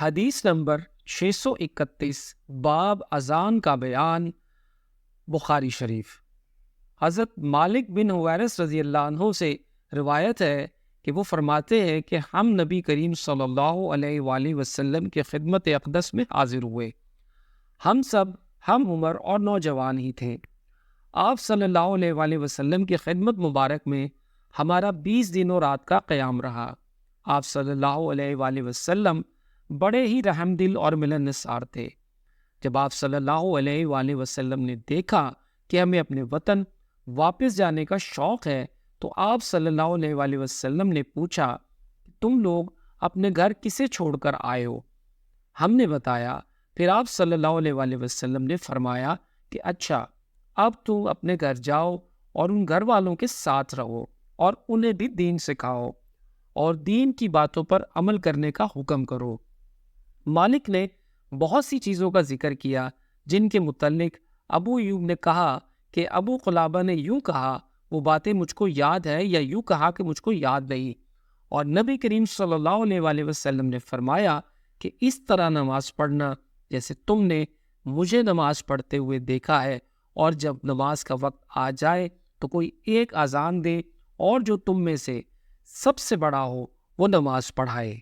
حدیث نمبر 631، باب اذان کا بیان، بخاری شریف۔ حضرت مالک بن حویرث رضی اللہ عنہ سے روایت ہے کہ وہ فرماتے ہیں کہ ہم نبی کریم صلی اللہ علیہ وآلہ وسلم کے خدمت اقدس میں حاضر ہوئے۔ ہم سب ہم عمر اور نوجوان ہی تھے۔ آپ صلی اللہ علیہ وآلہ وسلم کی خدمت مبارک میں ہمارا 20 دنوں رات کا قیام رہا۔ آپ صلی اللہ علیہ وآلہ وسلم بڑے ہی رحم دل اور ملن نثار تھے۔ جب آپ صلی اللہ علیہ وآلہ وسلم نے دیکھا کہ ہمیں اپنے وطن واپس جانے کا شوق ہے تو آپ صلی اللہ علیہ وآلہ وسلم نے پوچھا، تم لوگ اپنے گھر کسے چھوڑ کر آئے ہو؟ ہم نے بتایا۔ پھر آپ صلی اللہ علیہ وآلہ وسلم نے فرمایا کہ اچھا، اب تم اپنے گھر جاؤ اور ان گھر والوں کے ساتھ رہو اور انہیں بھی دین سکھاؤ اور دین کی باتوں پر عمل کرنے کا حکم کرو۔ مالک نے بہت سی چیزوں کا ذکر کیا جن کے متعلق ابو ایوب نے کہا کہ ابو قلابہ نے یوں کہا، وہ باتیں مجھ کو یاد ہے، یا یوں کہا کہ مجھ کو یاد نہیں۔ اور نبی کریم صلی اللہ علیہ وآلہ وسلم نے فرمایا کہ اس طرح نماز پڑھنا جیسے تم نے مجھے نماز پڑھتے ہوئے دیکھا ہے، اور جب نماز کا وقت آ جائے تو کوئی ایک اذان دے اور جو تم میں سے سب سے بڑا ہو وہ نماز پڑھائے۔